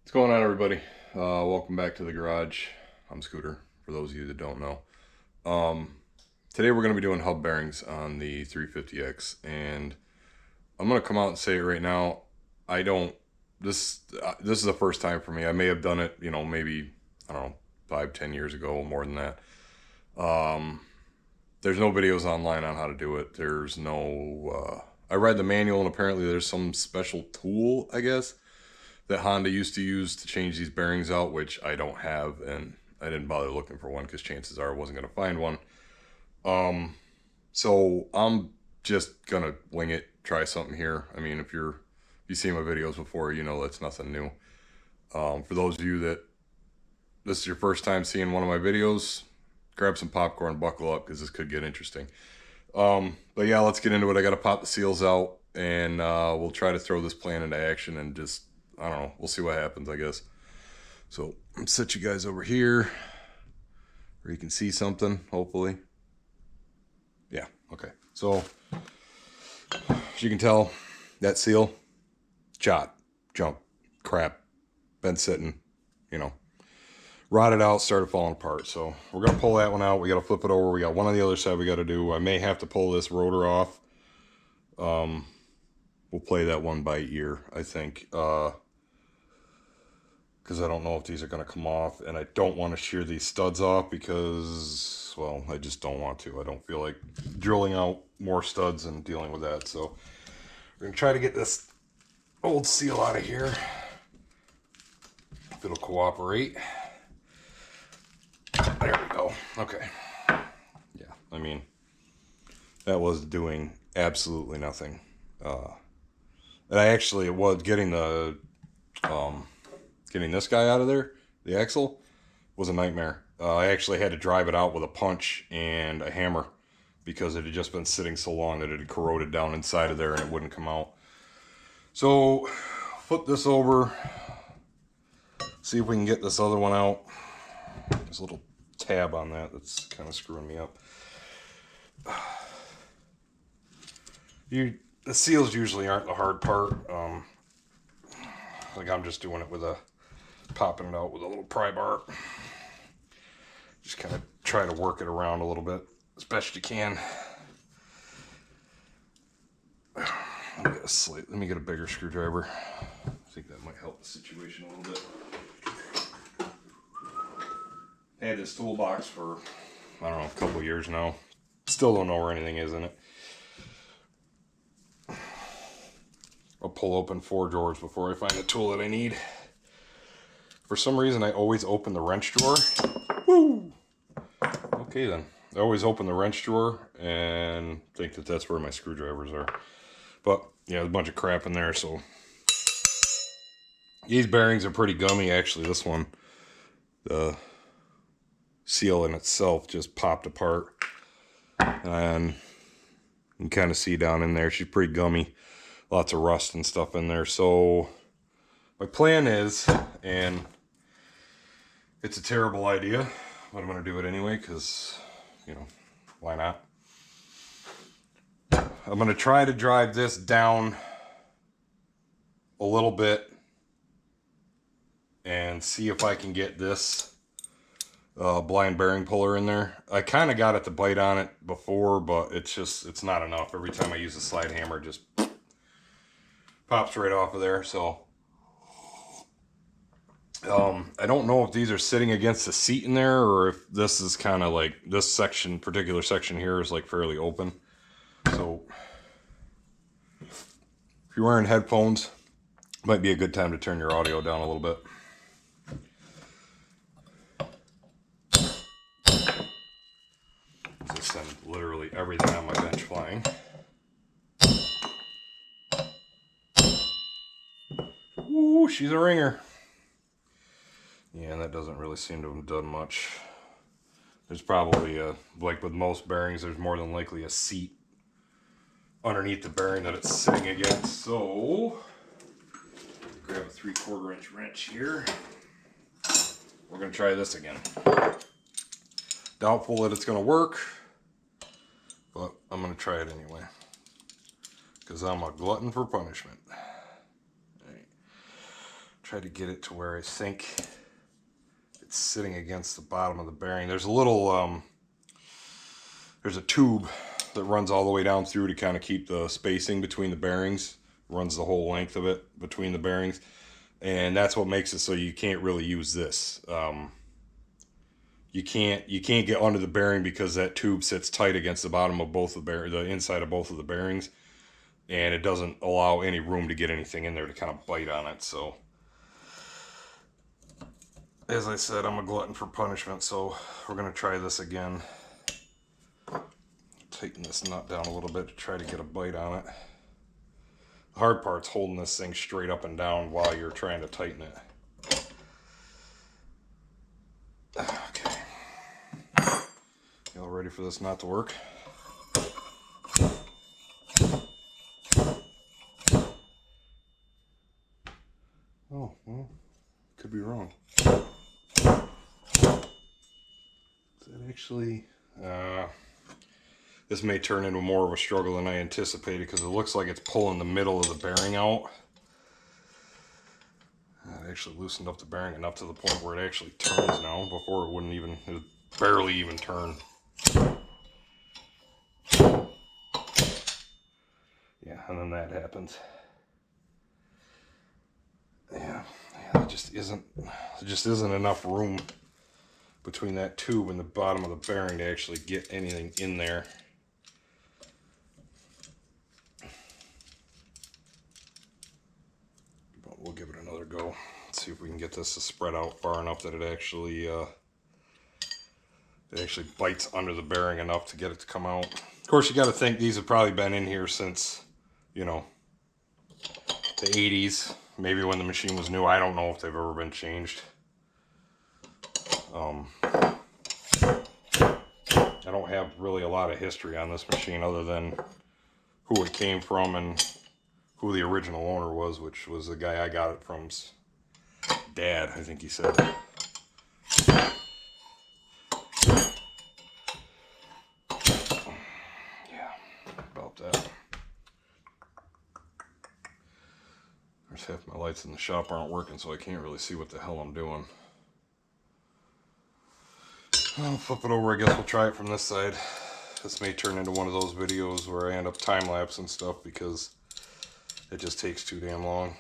What's going on, everybody? Welcome back to the garage. I'm Scooter, for those of you that don't know. Um, Today we're going to be doing hub bearings on the 350X, and I'm going to come out and say it right now. I don't. This is the first time for me. I may have done it, maybe I don't know, 5-10 years ago, more than that. Um, there's no videos online on how to do it. There's no. I read the manual, and apparently there's some special tool, I guess, that Honda used to use to change these bearings out, which I don't have, and I didn't bother looking for one because chances are I wasn't going to find one. So I'm just gonna wing it, try something here. I mean, if you seen my videos before, you know that's nothing new. For those of you that this is your first time seeing one of my videos, grab some popcorn, buckle up, because this could get interesting. But yeah, let's get into it. I got to pop the seals out, and we'll try to throw this plan into action, and just, I don't know, we'll see what happens, I guess. So I'm set you guys over here where you can see something, hopefully. Yeah, okay. So as you can tell, that seal, shot, jump, crap, been sitting, rotted out, started falling apart. So we're going to pull that one out. We got to flip it over. We got one on the other side we got to do. I may have to pull this rotor off. We'll play that one by ear, I think. Because I don't know if these are going to come off. And I don't want to shear these studs off because, well, I just don't want to. I don't feel like drilling out more studs and dealing with that. So we're going to try to get this old seal out of here. If it'll cooperate. There we go. Okay. Yeah, I mean, that was doing absolutely nothing. And I actually, it was getting this guy out of there, the axle, was a nightmare. I actually had to drive it out with a punch and a hammer because it had just been sitting so long that it had corroded down inside of there and it wouldn't come out. So, flip this over, see if we can get this other one out. There's a little tab on that that's kind of screwing me up. The seals usually aren't the hard part. Like I'm just doing it with popping it out with a little pry bar. Just kind of try to work it around a little bit as best you can. Let me get a bigger screwdriver. I think that might help the situation a little bit. I had this toolbox for, I don't know, a couple years now. Still don't know where anything is in it. I'll pull open 4 drawers before I find the tool that I need. For some reason, I always open the wrench drawer. Woo! Okay then. I always open the wrench drawer and think that that's where my screwdrivers are. But, yeah, there's a bunch of crap in there, so. These bearings are pretty gummy, actually. This one, the seal in itself just popped apart. And you can kind of see down in there, she's pretty gummy. Lots of rust and stuff in there. So my plan is, and it's a terrible idea, but I'm going to do it anyway because, why not? I'm going to try to drive this down a little bit and see if I can get this blind bearing puller in there. I kind of got it to bite on it before, but it's not enough. Every time I use a slide hammer, it just pops right off of there. So I don't know if these are sitting against the seat in there or if this is kind of like this particular section here is like fairly open. So if you're wearing headphones, it might be a good time to turn your audio down a little bit. Just send literally everything on my bench flying. Ooh, she's a ringer. Yeah, that doesn't really seem to have done much. There's probably like with most bearings, there's more than likely a seat underneath the bearing that it's sitting against. So, grab a 3/4 inch wrench here. We're going to try this again. Doubtful that it's going to work, but I'm going to try it anyway. Because I'm a glutton for punishment. Try to get it to where I think it's sitting against the bottom of the bearing. There's a little, there's a tube that runs all the way down through to kind of keep the spacing between the bearings. Runs the whole length of it between the bearings. And that's what makes it so you can't really use this. You can't get under the bearing because that tube sits tight against the bottom of both the inside of both of the bearings. And it doesn't allow any room to get anything in there to kind of bite on it. So, as I said, I'm a glutton for punishment, so we're going to try this again. Tighten this nut down a little bit to try to get a bite on it. The hard part's holding this thing straight up and down while you're trying to tighten it. Okay. Y'all ready for this not to work? Oh, well, could be wrong. Is that actually... this may turn into more of a struggle than I anticipated because it looks like it's pulling the middle of the bearing out. I actually loosened up the bearing enough to the point where it actually turns now. Before it wouldn't even, it would barely even turn. Yeah, and then that happens. Yeah, there just isn't enough room between that tube and the bottom of the bearing to actually get anything in there. But we'll give it another go. Let's see if we can get this to spread out far enough that it actually bites under the bearing enough to get it to come out. Of course, you got to think these have probably been in here since, you know, the 80s. Maybe when the machine was new. I don't know if they've ever been changed. I don't have really a lot of history on this machine other than who it came from and who the original owner was, which was the guy I got it from's dad, I think he said. Yeah, about that. There's half my lights in the shop aren't working, so I can't really see what the hell I'm doing. I'll flip it over. I guess we'll try it from this side. This may turn into one of those videos where I end up time-lapse and stuff because it just takes too damn long.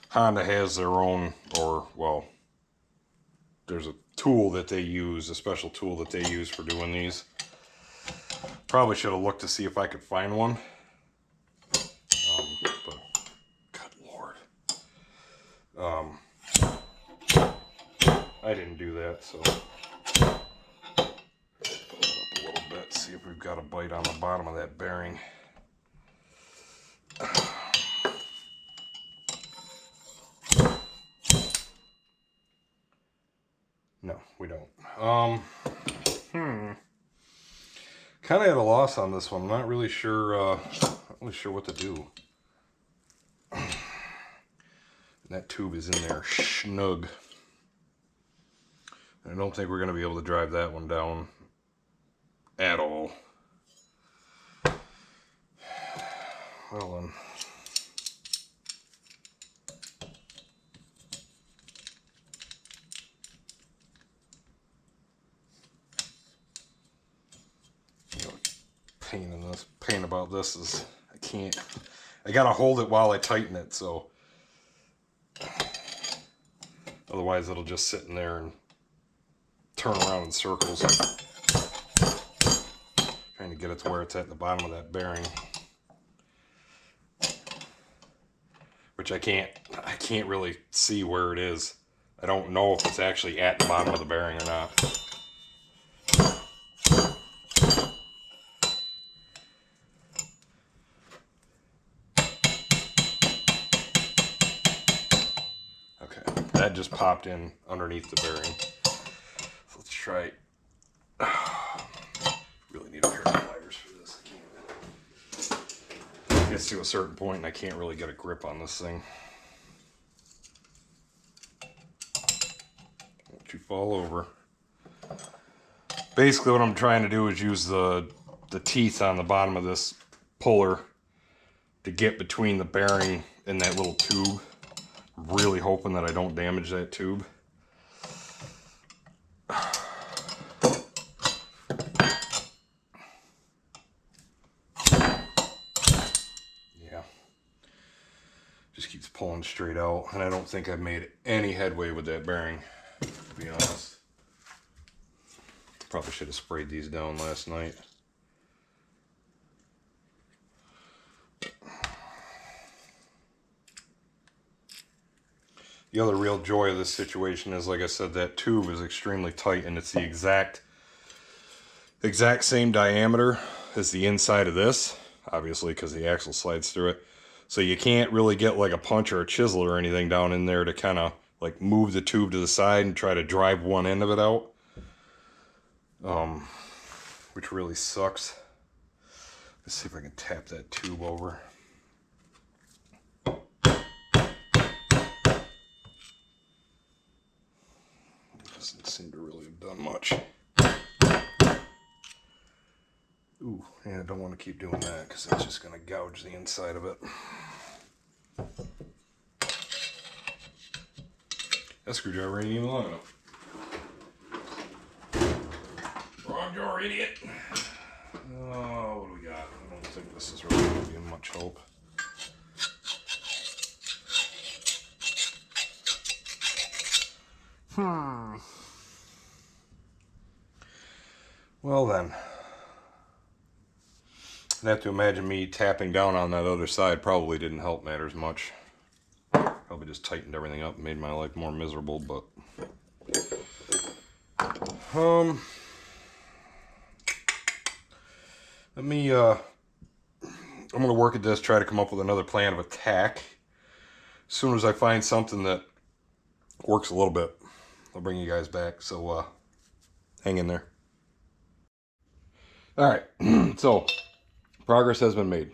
Honda has their own, or, well, there's a tool that they use, a special tool that they use for doing these. Probably should have looked to see if I could find one. But, good Lord. I didn't do that, so. Pull it up a little bit, see if we've got a bite on the bottom of that bearing. No, we don't. Kind of at a loss on this one. I'm not really sure what to do. And that tube is in there snug. I don't think we're going to be able to drive that one down at all. Well then. Pain about this is I gotta hold it while I tighten it, so otherwise it'll just sit in there and turn around in circles. Trying to get it to where it's at the bottom of that bearing, which I can't really see where it is. I don't know if it's actually at the bottom of the bearing or not. That just popped in underneath the bearing. So let's try. Really need a pair of pliers for this. It gets to a certain point and I can't really get a grip on this thing. Don't you fall over. Basically what I'm trying to do is use the the teeth on the bottom of this puller to get between the bearing and that little tube. I'm really hoping that I don't damage that tube. Yeah. Just keeps pulling straight out, and I don't think I've made any headway with that bearing, to be honest. Probably should have sprayed these down last night. The other real joy of this situation is, like I said, that tube is extremely tight, and it's the exact same diameter as the inside of this, obviously because the axle slides through it. So you can't really get like a punch or a chisel or anything down in there to kind of like move the tube to the side and try to drive one end of it out. Which really sucks. Let's see if I can tap that tube over. Doesn't seem to really have done much. Ooh, yeah, I don't want to keep doing that because that's just going to gouge the inside of it. That screwdriver ain't even long enough. Wrong drawer, idiot. Oh, what do we got? I don't think this is really going to be much help. Well then, I'd have to imagine me tapping down on that other side probably didn't help matters much. Probably just tightened everything up and made my life more miserable, but let me I'm gonna work at this, try to come up with another plan of attack. As soon as I find something that works a little bit, I'll bring you guys back, so hang in there. All right, so progress has been made.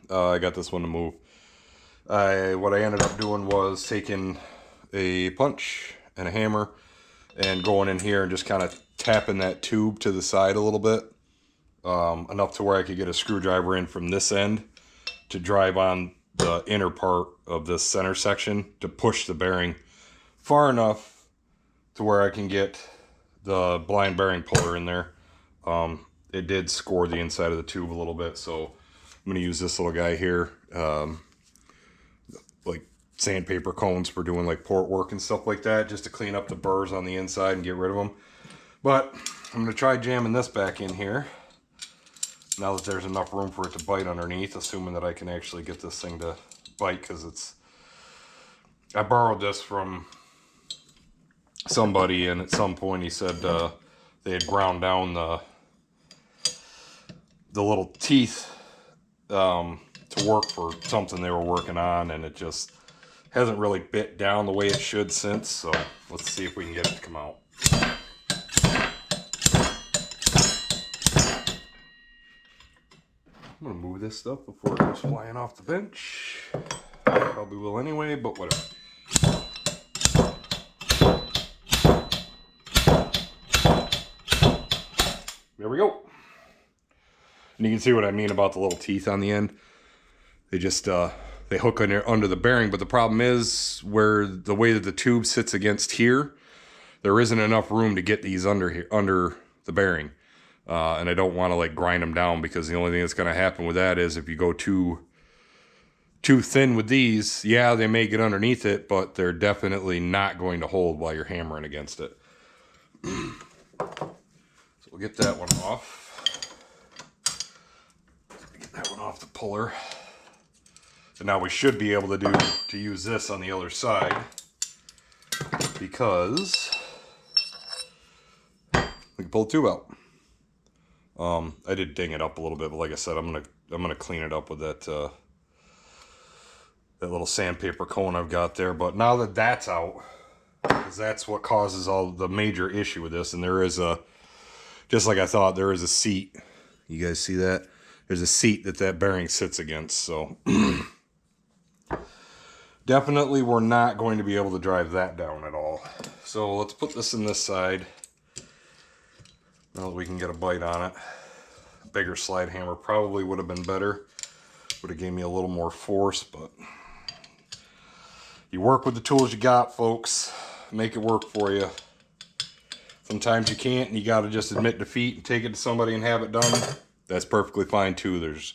I got this one to move. What I ended up doing was taking a punch and a hammer and going in here and just kind of tapping that tube to the side a little bit, enough to where I could get a screwdriver in from this end to drive on the inner part of this center section to push the bearing far enough to where I can get the blind bearing puller in there. It did score the inside of the tube a little bit, so I'm going to use this little guy here, like sandpaper cones for doing like port work and stuff like that, just to clean up the burrs on the inside and get rid of them. But I'm going to try jamming this back in here, now that there's enough room for it to bite underneath, assuming that I can actually get this thing to bite, because I borrowed this from somebody, and at some point he said they had ground down the little teeth to work for something they were working on, and it just hasn't really bit down the way it should since. So let's see if we can get it to come out. I'm gonna move this stuff before it goes flying off the bench. Probably will anyway, but whatever. There we go. And you can see what I mean about the little teeth on the end. They just they hook under the bearing, but the problem is where the way that the tube sits against here, there isn't enough room to get these under here, under the bearing. And I don't want to like grind them down, because the only thing that's going to happen with that is if you go too thin with these, yeah, they may get underneath it, but they're definitely not going to hold while you're hammering against it. So we'll get that one off. Get that one off the puller. And now we should be able to use this on the other side, because we can pull the tube out. I did ding it up a little bit, but like I said, I'm gonna clean it up with that that little sandpaper cone I've got there. But now that that's out, because that's what causes all the major issue with this, and there is just like I thought, there is a seat. You guys see that? There's a seat that bearing sits against, so definitely we're not going to be able to drive that down at all. So let's put this in this side, now that we can get a bite on it. bigger slide hammer probably would have been better. Would have gave me a little more force, but you work with the tools you got, folks. Make it work for you. Sometimes you can't, and you got to just admit defeat and take it to somebody and have it done. That's perfectly fine too. There's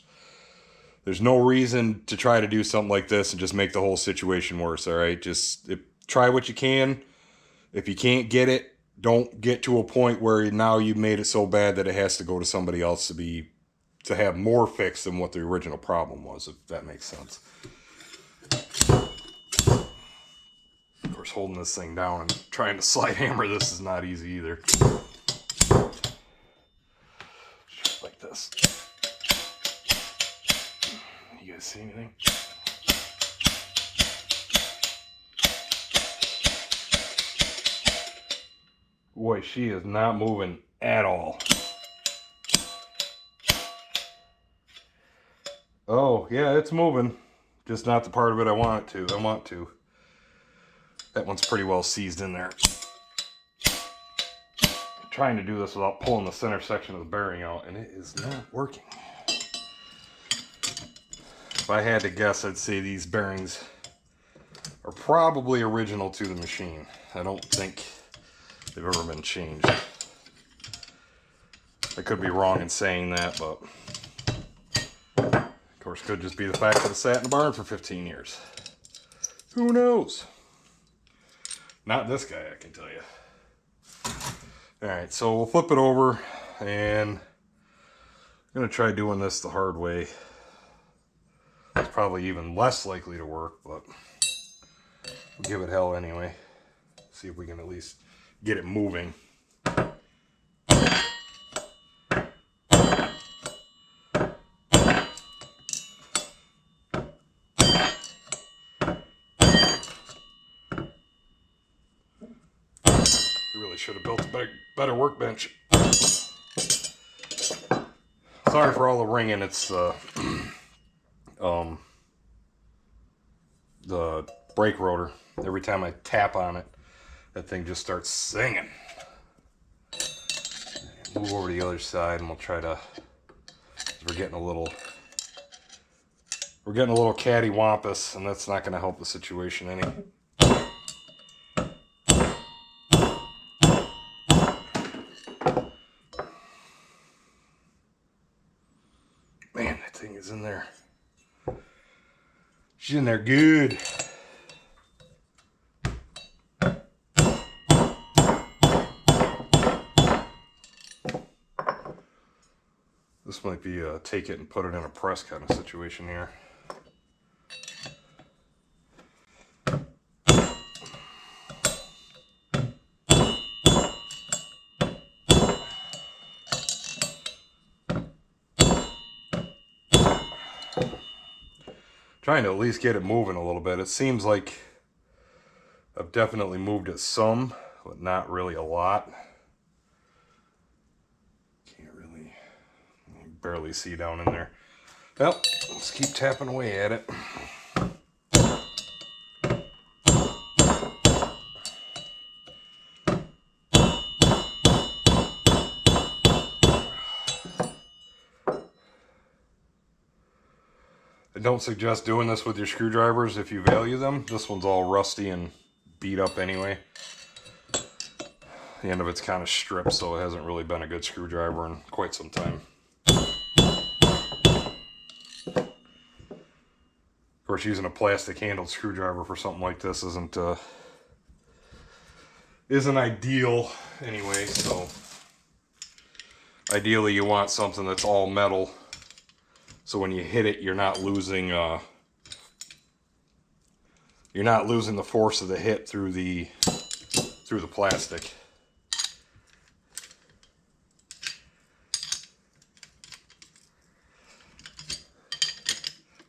no reason to try to do something like this and just make the whole situation worse. All right, just try what you can. If you can't get it, don't get to a point where now you've made it so bad that it has to go to somebody else to have more fixed than what the original problem was, if that makes sense. Of course, holding this thing down and trying to slide hammer this is not easy either. Just like this. You guys see anything? Boy, she is not moving at all. Oh, yeah, it's moving. Just not the part of it I want it to. That one's pretty well seized in there. I'm trying to do this without pulling the center section of the bearing out, and it is not working. If I had to guess, I'd say these bearings are probably original to the machine. I don't think they've ever been changed. I could be wrong in saying that, but of course, could just be the fact that it sat in the barn for 15 years. Who knows? Not this guy, I can tell you. Alright, so we'll flip it over, and I'm going to try doing this the hard way. It's probably even less likely to work, but we'll give it hell anyway. See if we can at least get it moving. Really should have built a better workbench. Sorry for all the ringing. It's the brake rotor. Every time I tap on it, that thing just starts singing. Move over to the other side, and we'll try to. We're getting a little cattywampus, and that's not going to help the situation any. Man, that thing is in there. She's in there good. This might be a take it and put it in a press kind of situation here. Trying to at least get it moving a little bit. It seems like I've definitely moved it some, but not really a lot. Can't really, barely see down in there. Well, let's keep tapping away at it. I don't suggest doing this with your screwdrivers if you value them. This one's all rusty and beat up anyway. The end of it's kind of stripped, so it hasn't really been a good screwdriver in quite some time. Of course, using a plastic handled screwdriver for something like this isn't ideal anyway, so ideally you want something that's all metal. So when you hit it, you're not losing the force of the hit through the plastic.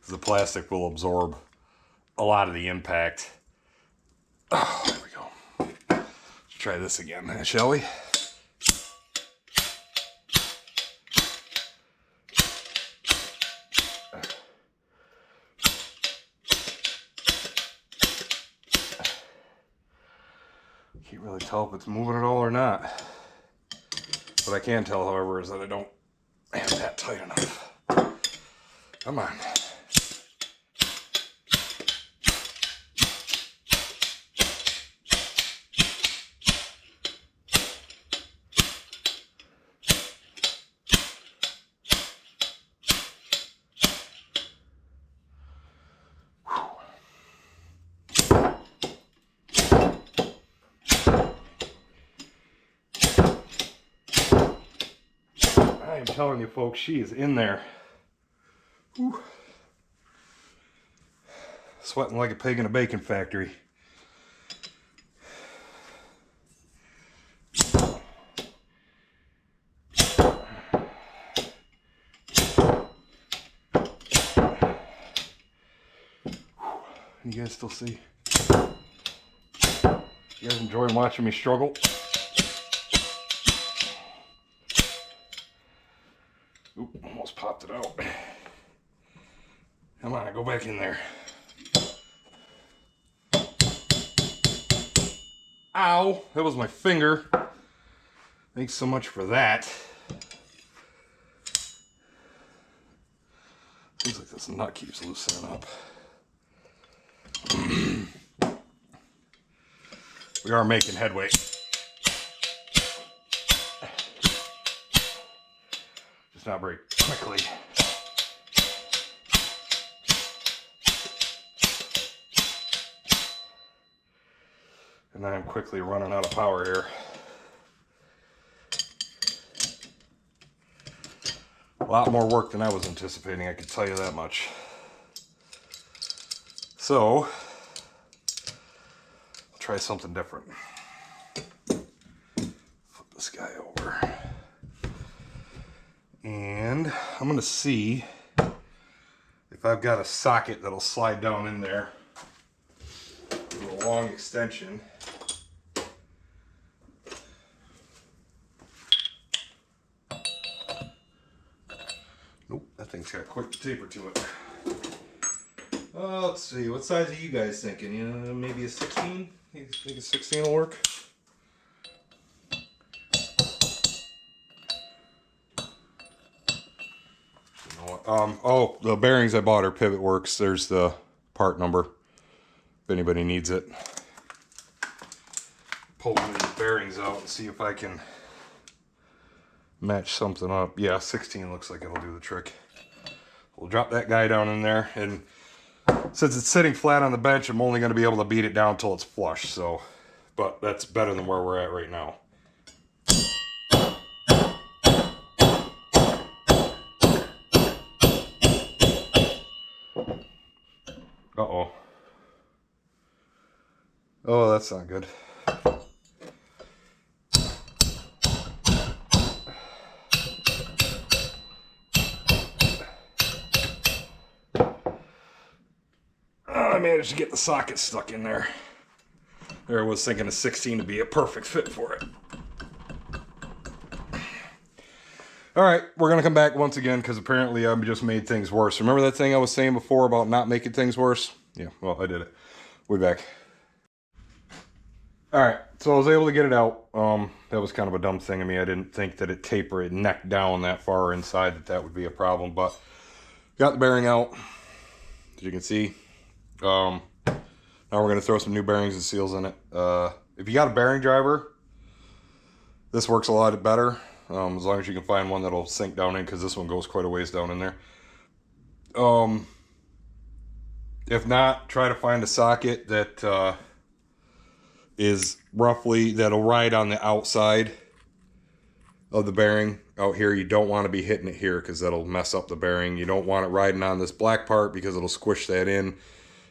The plastic will absorb a lot of the impact. Oh, there we go. Let's try this again, shall we? Can't really tell if it's moving at all or not. What I can tell, however, is that I don't have that tight enough. Come on. I am telling you folks, she is in there. Whew. Sweating like a pig in a bacon factory. You guys still see? You guys enjoying watching me struggle? Oop, almost popped it out. Come on, go back in there. Ow, that was my finger. Thanks so much for that. Seems like this nut keeps loosening up. We are making headway. Just not very quickly. And I'm quickly running out of power here. A lot more work than I was anticipating, I can tell you that much. So, I'll try something different. Flip this guy over. And I'm gonna see if I've got a socket that'll slide down in there with a long extension. Nope, that thing's got quick taper to it. Let's see, what size are you guys thinking? You know, maybe a 16? You think a 16 will work? Oh, the bearings I bought are Pivot Works. There's the part number, if anybody needs it. Pull one of these bearings out and see if I can match something up. Yeah, 16 looks like it'll do the trick. We'll drop that guy down in there, and since it's sitting flat on the bench, I'm only going to be able to beat it down until it's flush. So, but that's better than where we're at right now. Uh-oh. Oh, that's not good. I managed to get the socket stuck in there. There I was thinking a 16 to be a perfect fit for it. Alright, we're going to come back once again because apparently I've just made things worse. Remember that thing I was saying before about not making things worse? Yeah, well, I did it. We're back. Alright, so I was able to get it out. That was kind of a dumb thing of me. I didn't think that it neck down that far inside that would be a problem, but got the bearing out, as you can see. Now we're going to throw some new bearings and seals in it. If you got a bearing driver, this works a lot better. As long as you can find one that'll sink down in, because this one goes quite a ways down in there. If not, try to find a socket that is roughly, that'll ride on the outside of the bearing. Out here, you don't want to be hitting it here because that'll mess up the bearing. You don't want it riding on this black part because it'll squish that in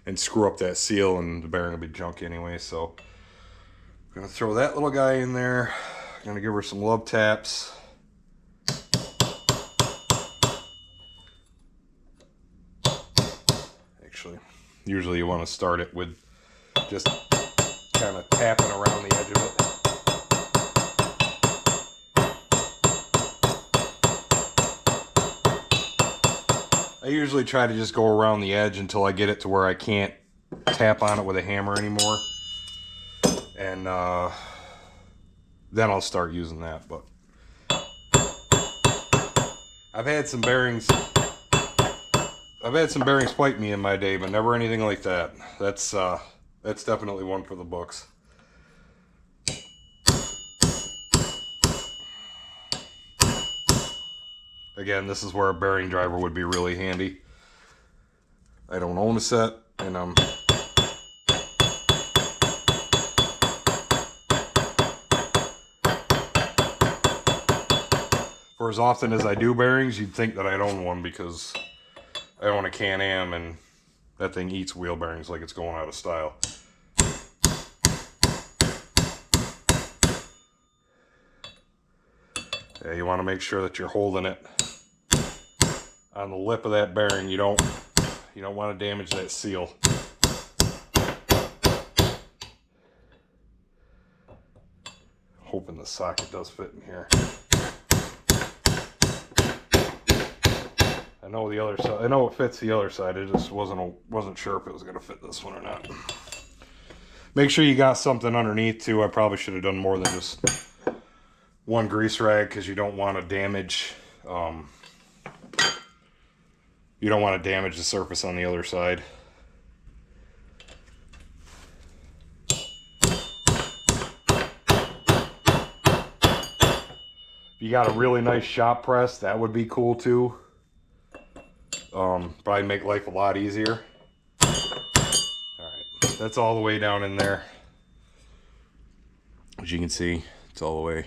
and screw up that seal, and the bearing will be junk anyway. So I'm gonna throw that little guy in there. I'm gonna give her some love taps. Actually, usually you want to start it with just kind of tapping around the edge of it. I usually try to just go around the edge until I get it to where I can't tap on it with a hammer anymore. And then I'll start using that. But I've had some bearings fight me in my day, but never anything like that. That's definitely one for the books. Again, this is where a bearing driver would be really handy. I don't own a set, and for as often as I do bearings, you'd think that I'd own one because I own a Can-Am and that thing eats wheel bearings like it's going out of style. Yeah, you want to make sure that you're holding it on the lip of that bearing. You don't want to damage that seal. Hoping the socket does fit in here. I know the other side. I know it fits the other side. I just wasn't sure if it was going to fit this one or not. Make sure you got something underneath too. I probably should have done more than just one grease rag because you don't want to damage. You don't want to damage the surface on the other side. If you got a really nice shop press, that would be cool too. Probably make life a lot easier. Alright, that's all the way down in there. As you can see, it's all the way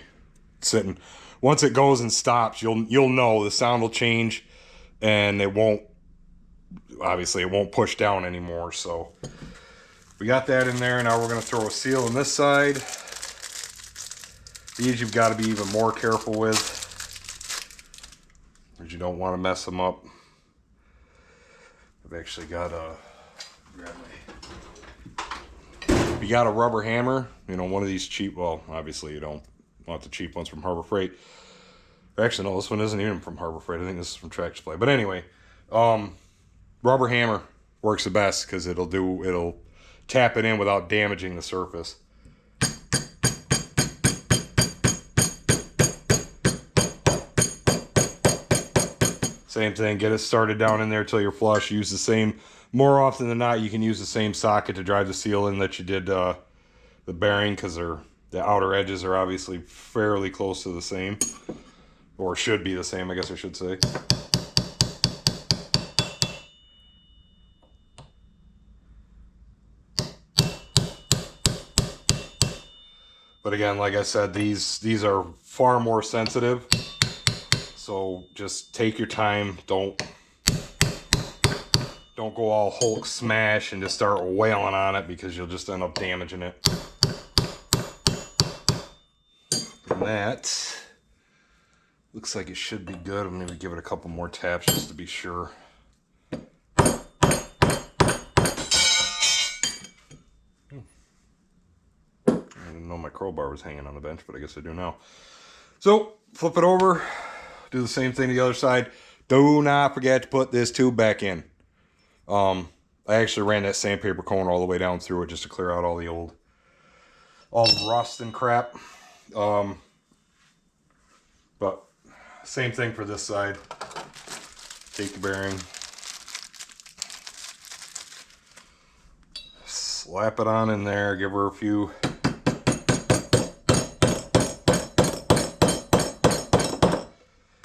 sitting. Once it goes and stops, you'll know the sound will change, and it won't push down anymore. So we got that in there. Now we're going to throw a seal on this side. These you've got to be even more careful with, because you don't want to mess them up. I've actually got if you got a rubber hammer, one of these cheap, well, obviously you don't want the cheap ones from Harbor Freight. Actually, no, this one isn't even from Harbor Freight. I think this is from Tractor Supply. But anyway, rubber hammer works the best because it'll tap it in without damaging the surface. Same thing, get it started down in there till you're flush. Use the same, more often than not, you can use the same socket to drive the seal in that you did the bearing, because the outer edges are obviously fairly close to the same, or should be the same, I guess I should say. But again, like I said, these are far more sensitive. So just take your time. Don't go all Hulk smash and just start wailing on it, because you'll just end up damaging it. And that looks like it should be good. I'm gonna give it a couple more taps just to be sure. I didn't know my crowbar was hanging on the bench, but I guess I do now. So flip it over. Do the same thing to the other side. Do not forget to put this tube back in. I actually ran that sandpaper cone all the way down through it just to clear out all the rust and crap. But same thing for this side. Take the bearing. Slap it on in there. Give her a few.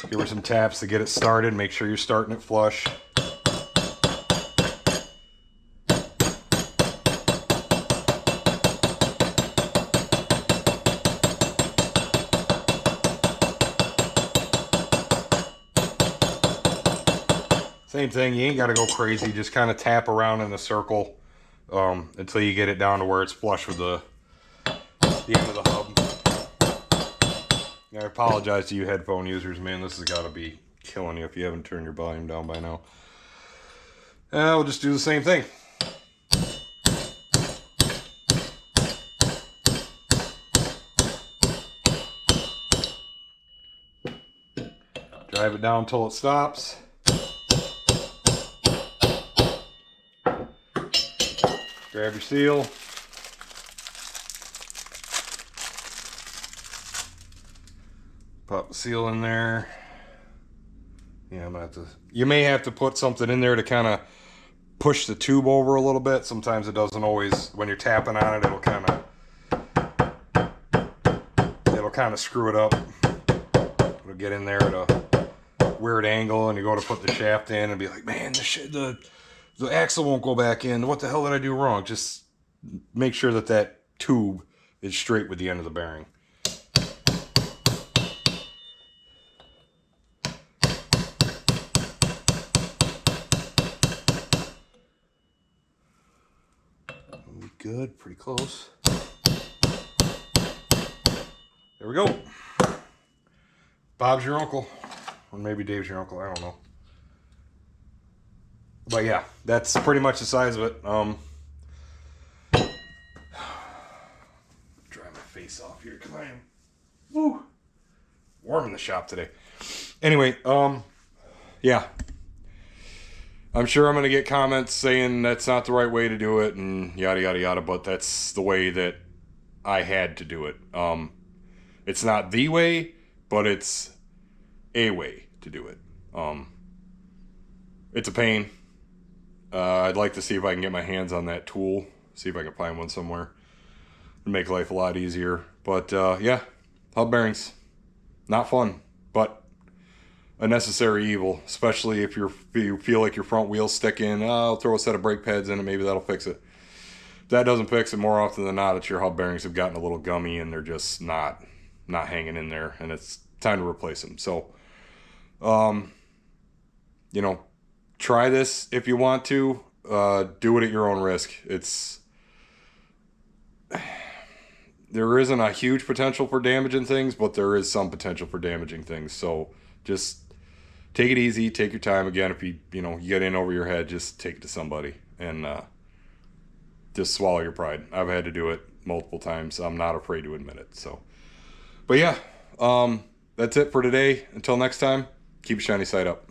Give her some taps to get it started. Make sure you're starting it flush. Same thing, you ain't got to go crazy. Just kind of tap around in a circle until you get it down to where it's flush with the end of the hub. I apologize to you headphone users, man. This has got to be killing you if you haven't turned your volume down by now. We'll just do the same thing. Drive it down until it stops. Grab your seal. Pop the seal in there. Yeah, I'm gonna have to. You may have to put something in there to kind of push the tube over a little bit. Sometimes it doesn't always. When you're tapping on it, it'll kind of screw it up. It'll get in there at a weird angle, and you go to put the shaft in, and be like, man, the axle won't go back in. What the hell did I do wrong? Just make sure that tube is straight with the end of the bearing. Good, pretty close. There we go. Bob's your uncle. Or maybe Dave's your uncle, I don't know. But yeah, that's pretty much the size of it. Dry my face off here because I am warm in the shop today. Anyway, yeah. I'm sure I'm going to get comments saying that's not the right way to do it and yada, yada, yada, but that's the way that I had to do it. It's not the way, but it's a way to do it. It's a pain. I'd like to see if I can get my hands on that tool, see if I can find one somewhere and make life a lot easier. But yeah, hub bearings, not fun, but a necessary evil, especially if you feel like your front wheel's sticking. I'll throw a set of brake pads in and maybe that'll fix it. If that doesn't fix it, more often than not, it's your hub bearings have gotten a little gummy and they're just not hanging in there, and it's time to replace them. So, you know, try this if you want to. Do it at your own risk. There isn't a huge potential for damaging things, but there is some potential for damaging things. So just take it easy, take your time. Again, if you get in over your head, just take it to somebody and just swallow your pride. I've had to do it multiple times. I'm not afraid to admit it. So, but yeah, that's it for today. Until next time, keep a shiny side up.